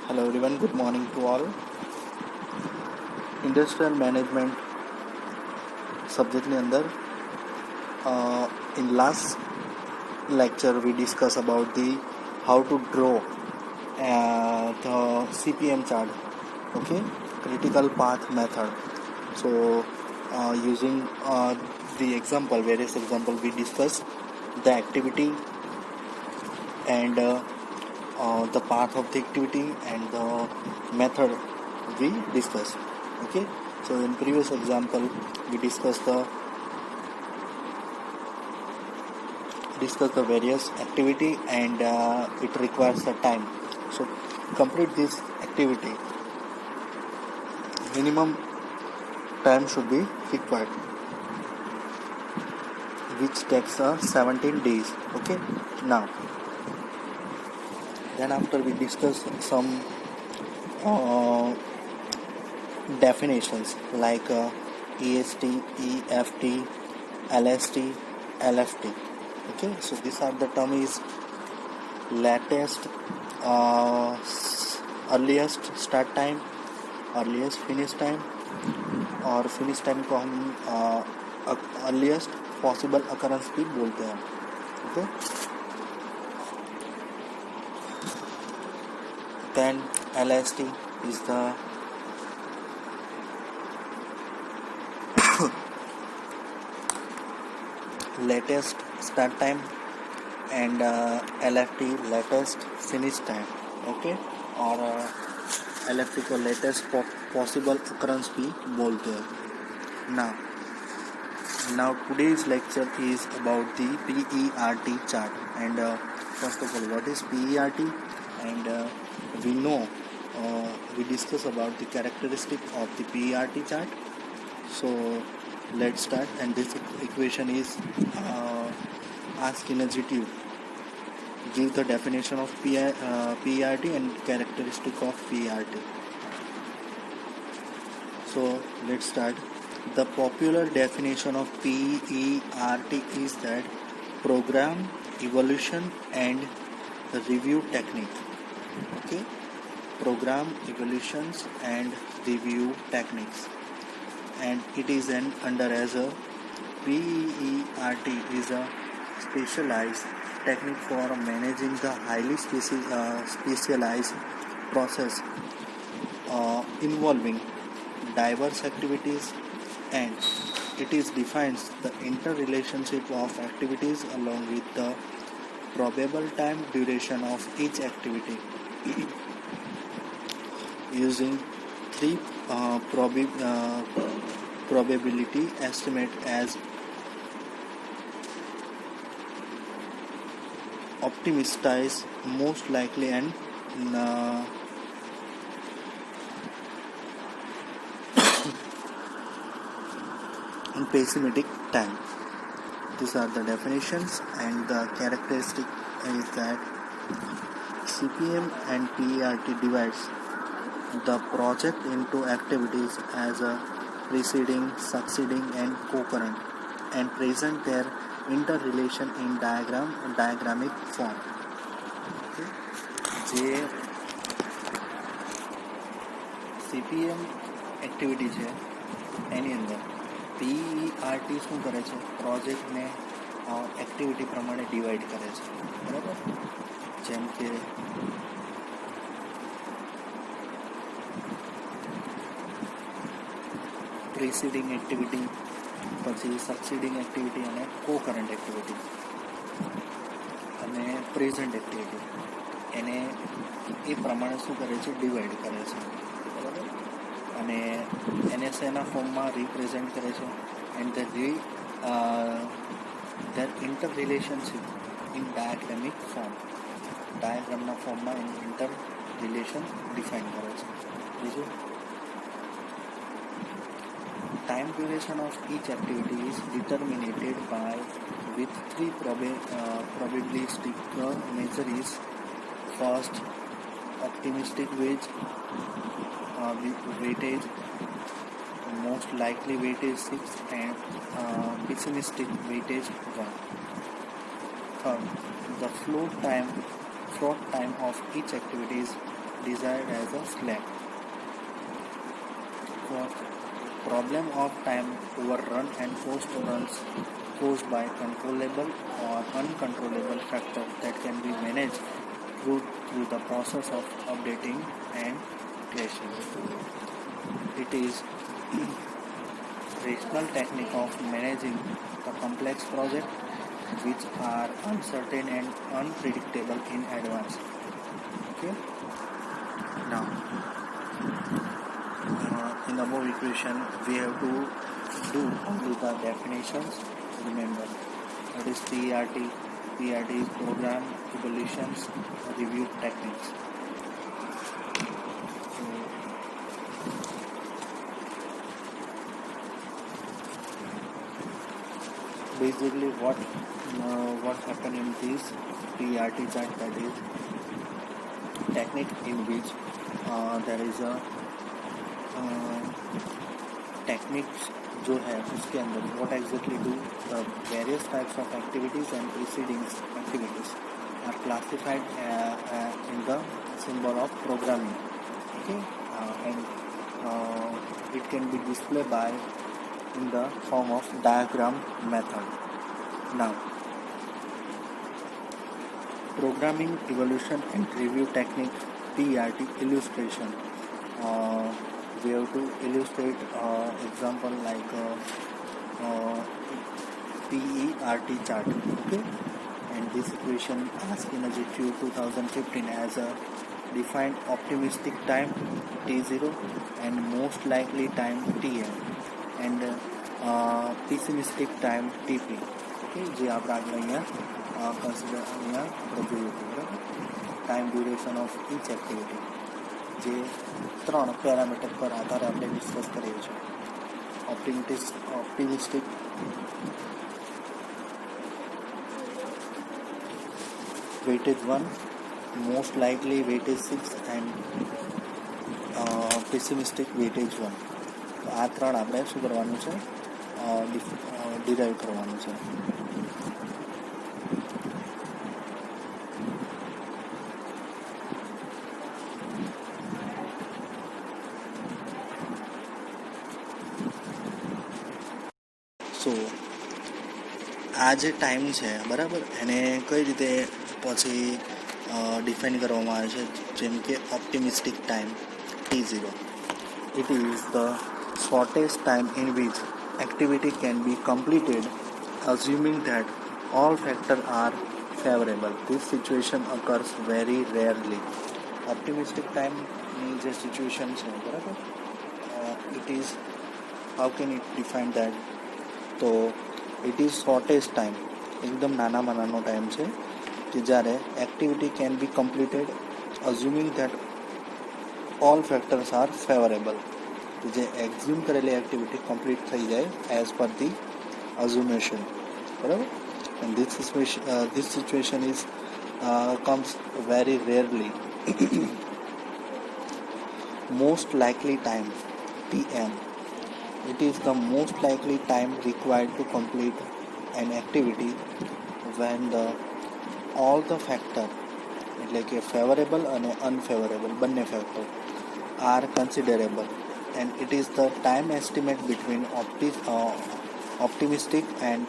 Hello everyone, good morning to all. Industrial management subject ની અંદર in last lecture we discuss about the how to draw the CPM chart, okay, critical path method. So using the various example we discuss the activity and the path of the activity and the method we discussed. Okay, so in previous example we discussed the various activity and it requires a time. So complete this activity, minimum time should be required, which takes 17 days. Okay, now then after we discuss some definitions like EST, EFT, LST, LFT. Okay, so these are the term is latest, earliest start time, earliest finish time, और finish time को हम earliest possible occurrence भी बोलते हैं. Okay, then LST इज द latest start time and LFT latest finish time. Okay, और LFT को लेटेस्ट पॉसिबल occurrence भी बोलते हैं. Now today's lecture is about the PERT chart, and first of all, what is PERT? And we know we discuss about the characteristic of the PERT chart. So let's start. And this equation is asked in a GTU. Give the definition of PERT and characteristic of PERT. So let's start. The popular definition of PERT is that program, evaluation and review technique. Okay, program, evaluations and review techniques, and it is under as a PERT is a specialized technique for managing the highly specialized process involving diverse activities, and it is defines the interrelationship of activities along with the probable time duration of each activity using three probability estimate as optimistic, most likely and pessimistic time. These are the definitions, and the characteristic is that CPM and PERT divides the project into activities as a preceding, succeeding and concurrent, and present their interrelation in diagramic form. Okay. જે CPM activity છે એની અંદર PERT શું કરે છે, પ્રોજેક્ટને activity પ્રમાણે divide કરે છે. બરાબર, જેમ કે પ્રિસીડિંગ એક્ટિવિટી, પછી સક્સીડિંગ એક્ટિવિટી અને કોકરન્ટ એક્ટિવિટી અને પ્રેઝન્ટ એક્ટિવિટી એને એ પ્રમાણે શું કરે છે, ડિવાઈડ કરે છે. બરાબર, અને એને શેના ફોર્મમાં રિપ્રેઝેન્ટ કરે છે, and their interrelationship in diagrammatic form, ડાયાગ્રામના ફોર્મમાં એનું ઇન્ટર રિલેશન ડિફાઇન કરે છે. બીજું, time duration of each activity is determined by with three probabilistic measures. First, optimistic weightage, most likely weightage 6 and pessimistic weightage 1. Third, the float time float time of each activity is desired as a slack. For problem of time overrun and post runs caused by controllable or uncontrollable factors that can be managed through the process of updating and crashing. It is rational technique of managing the complex project which are uncertain and unpredictable in advance. Okay. Now, in the above equation, we have to do only the definitions. Remember, that is PERT. PERT is program evaluations review techniques. So, basically, what happened in this PERT chart, that is technique in which there is a techniques जो है उसके अंदर what exactly do the various types of activities and proceedings activities are classified in the symbol of programming. Okay, and it can be displayed by in the form of diagram method. Now, programming evaluation and review technique PERT illustration. We have to illustrate example like PERT chart. Okay, and this equation asked in a GTU 2015 as a defined optimistic time T0 and most likely time Tm and pessimistic time TP. Okay, જે આપણે આગળ અહીંયા consider અહીંયા આપણે જોયું હતું બરાબર. Time duration of each activity જે 3 પેરામીટર પર આધારે આપણે ડિસ્કસ કરીએ છીએ. Optimistic weightage 1, most likely weightage 6 and pessimistic weightage 1. તો આ 3 આપણે શું કરવાનું છે, ડિરાઈવ કરવાનું છે. સો આ જે ટાઈમ છે બરાબર, એને કઈ રીતે પછી ડિફાઇન કરવામાં આવે છે, જેમ કે optimistic time T0. It is the shortest time in which activity can be completed assuming that all factors are favorable. This situation occurs very rarely. Optimistic time ની જે સિચ્યુએશન છે બરાબર, it is how can it define that, તો it is shortest time, એકદમ નાનામાં નાનો time છે કે જ્યારે activity can be completed assuming that all factors are favourable, કે જે એક્ઝ્યુમ કરેલી એક્ટિવિટી કમ્પ્લીટ થઈ જાય એઝ પર ધી અઝ્યુમેશન બરાબર. And this situation is comes very rarely. Most likely time TM. It is the most likely time required to complete an activity when all the factor, એટલે કે favourable અને unfavourable બંને factor are considerable, and it is the time estimate between optimistic and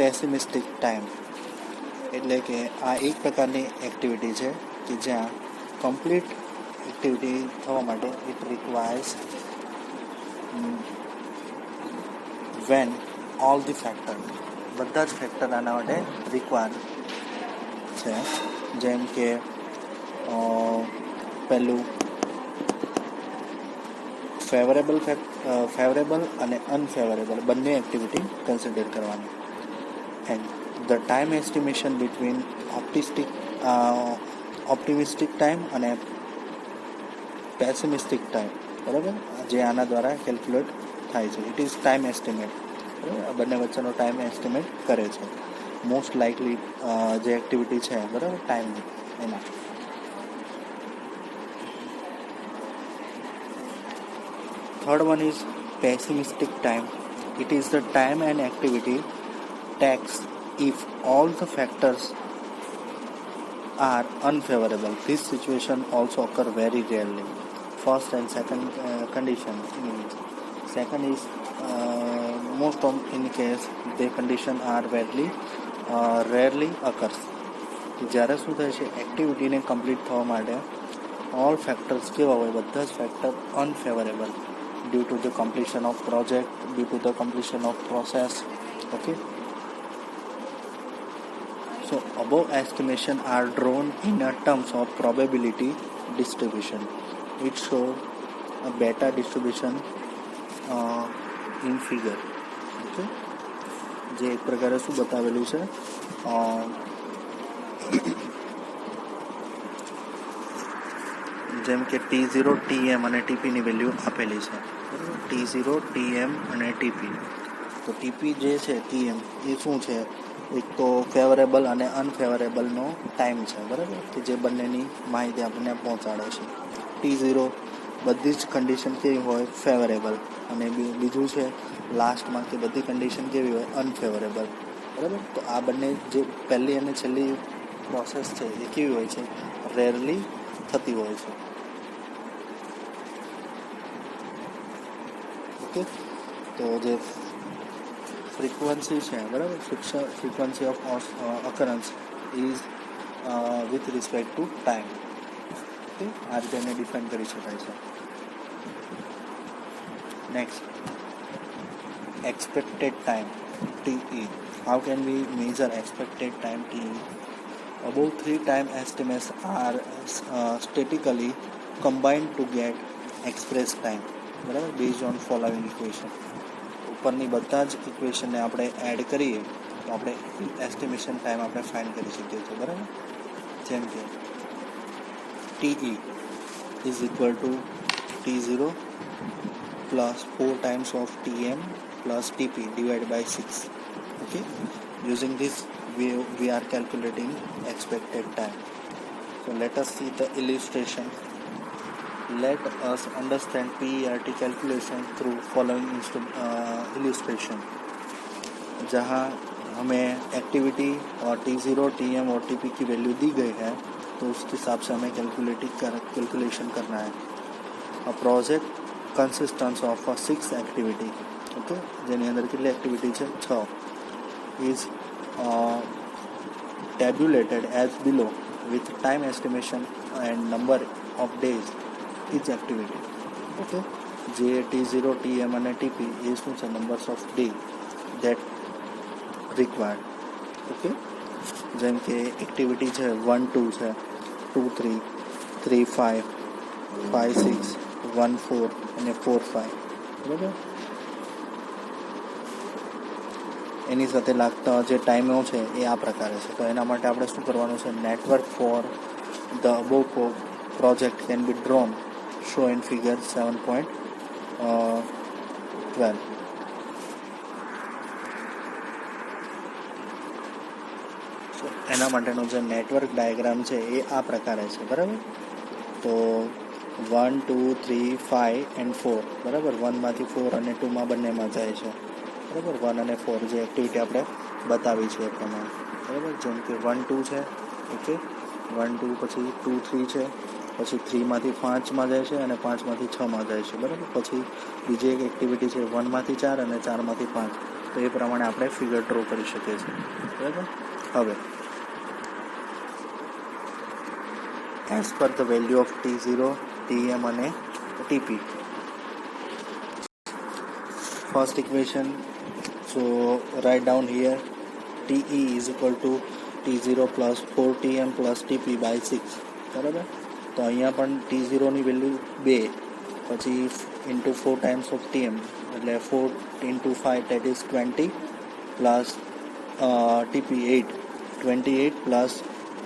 pessimistic time. એટલે કે આ એક પ્રકારની activity છે કે જ્યાં કમ્પ્લીટ એક્ટિવિટી થવા માટે it requires when all the factor, બધા જ ફેક્ટર આના માટે રિક્વાયર છે, જેમ કે પહેલું ફેવરેબલ અને અનફેવરેબલ બંને એક્ટિવિટી કન્સિડર કરવાની. And the time estimation between optimistic time અને પેસિમિસ્ટિક ટાઈમ બરાબર, જે આના દ્વારા કેલ્ક્યુલેટ થાય છે. ઇટ ઇઝ ટાઈમ એસ્ટિમેટ બરાબર, બંને વચ્ચેનો ટાઈમ એસ્ટિમેટ કરે છે. મોસ્ટ લાઇકલી જે એક્ટિવિટી છે બરાબર ટાઈમની એના. Third one is pessimistic time. It is the time an activity takes if all the factors are unfavorable. This situation also occur very rarely. First and second condition means second is most of in case the condition are rarely occurs. જ્યારે શું થાય છે એક્ટિવિટીને complete થવા માટે all factors કેવા હોય બધા જ factor unfavourable due to the completion of project due to the completion of process. Okay, so above estimation are drawn in terms of probability distribution. It shows a beta distribution in figure. Okay, જે એક પ્રકારે શું બતાવેલું છે જેમ કે T0 TM અને TPની value આપેલી છે. T0 TM અને TP. તો TP જે છે TM એ શું છે એક તો ફેવરેબલ અને અનફેવરેબલનો ટાઈમ છે, બરાબર, કે જે બંનેની માહિતી આપણને પહોંચાડે છે. T0 બધી જ કન્ડિશન કેવી હોય ફેવરેબલ અને બીજું છે લાસ્ટમાં કે બધી કન્ડિશન કેવી હોય અનફેવરેબલ, બરાબર. તો આ બંને જે પહેલી અને છેલ્લી પ્રોસેસ છે એ કેવી હોય છે રેરલી થતી હોય છે. ઓકે, તો જે ફ્રીક્વન્સી છે, બરાબર, frequency of occurrence is with respect to time. Okay, આ રીતે એને ડિફાઇન કરી શકાય છે. Next, expected time TE. How can we measure expected time TE? Above three time estimates are statically combined to get express time, બરાબર, based on following equation. ઉપરની બધા જ ઇક્વેશનને આપણે એડ કરીએ તો આપણે એસ્ટિમેશન ટાઈમ આપણે ફાઇન્ડ કરી શકીએ છીએ, બરાબર. જેમ કે TE is equal to T0 plus 4 times of TM plus TP divided by 6. Okay, using this we are calculating expected time. So let us see the illustration. Let us understand PERT calculation through following illustration. जहाँ हमें activity और T0 TM और TP की value दी गई है तो उसके हिसाब से हमें कैलकुलेशन करना है. A project consists of 6 activity. Okay, જેની અંદર કેટલી એક્ટિવિટી છે 6 is tabulated as below with time estimation and number of days each activity. Okay, જે T0 TM અને TP એ શું છે numbers of day that required. Okay, જેમ કે એક્ટિવિટી છે 1 2 છે 2 3 3 5 5 6 1 4 અને 4 5, બરાબર. એની સાથે લાગતા જે ટાઈમો છે એ આ પ્રકારે છે. તો એના માટે આપણે શું કરવાનું છે network for the above project can be drone show in figure 7.12. એના માટેનો જે નેટવર્ક ડાયાગ્રામ છે એ આ પ્રકારે છે, બરાબર. તો 1 2 3 5 and 4, બરાબર. 1 માંથી 4 અને 2 માં બંનેમાં જાય છે, બરાબર. 1 અને 4 જે એક્ટિવિટી આપણે બતાવી છે એ પ્રમાણે, બરાબર. જેમ કે 1 2 છે, ઓકે, 1 2 પછી 2 3 છે, પછી 3 માંથી 5 માં જાય છે અને 5 માંથી 6 માં જાય છે, બરાબર. પછી બીજી એક એક્ટિવિટી છે 1 માંથી 4 અને 4 માંથી 5. તો એ પ્રમાણે આપણે ફિગર ડ્રો કરી શકીએ છીએ, બરાબર. હવે as per the value of T0 TM અને TP. First equation, so write down here TE is equal to T0 plus 4TM plus TP by 6, બરાબર. તો અહીંયા પણ T0 ની વેલ્યુ 2 પછી ઇન્ટુ 4 ટાઈમ્સ ઓફ TM એટલે 4 into 5 that is 20 plus TP 8 28 plus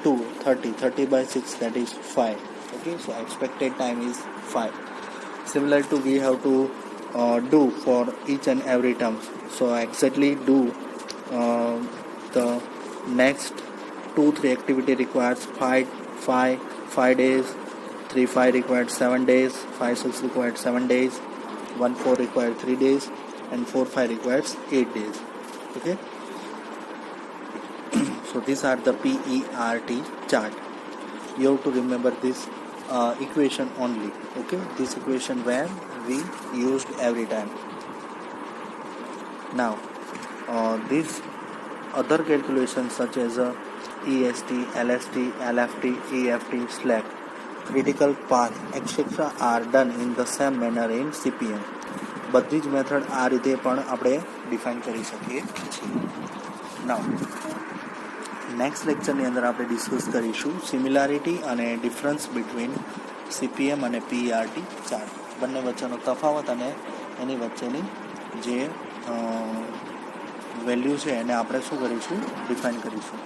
2 30 by 6 that is 5. Okay, so expected time is 5. Similar to we have to do for each and every term. So exactly do the next 2-3 activity requires 5 days, 3-5 required 7 days, 5-6 required 7 days, 1-4 required 3 days, and 4-5 requires 8 days. Okay. So these are the PERT chart. You have to remember this equation only. Okay, this equation where we used every time. Now these other calculations such as EST, LST, LFT, EFT, SLAC, critical path, etc. are done in the same manner in CPM. બધી જ method આ રીતે પણ આપણે define કરી શકીએ છીએ. નાઉ next લેક્ચરની અંદર આપણે ડિસ્કસ કરીશું સિમિલારિટી અને ડિફરન્સ બિટવીન CPM અને PERT ચાર્ટ, બંને વચ્ચેનો તફાવત અને એની વચ્ચેની જે વેલ્યુ છે એને આપણે શું કરીશું, ડિફાઇન કરીશું.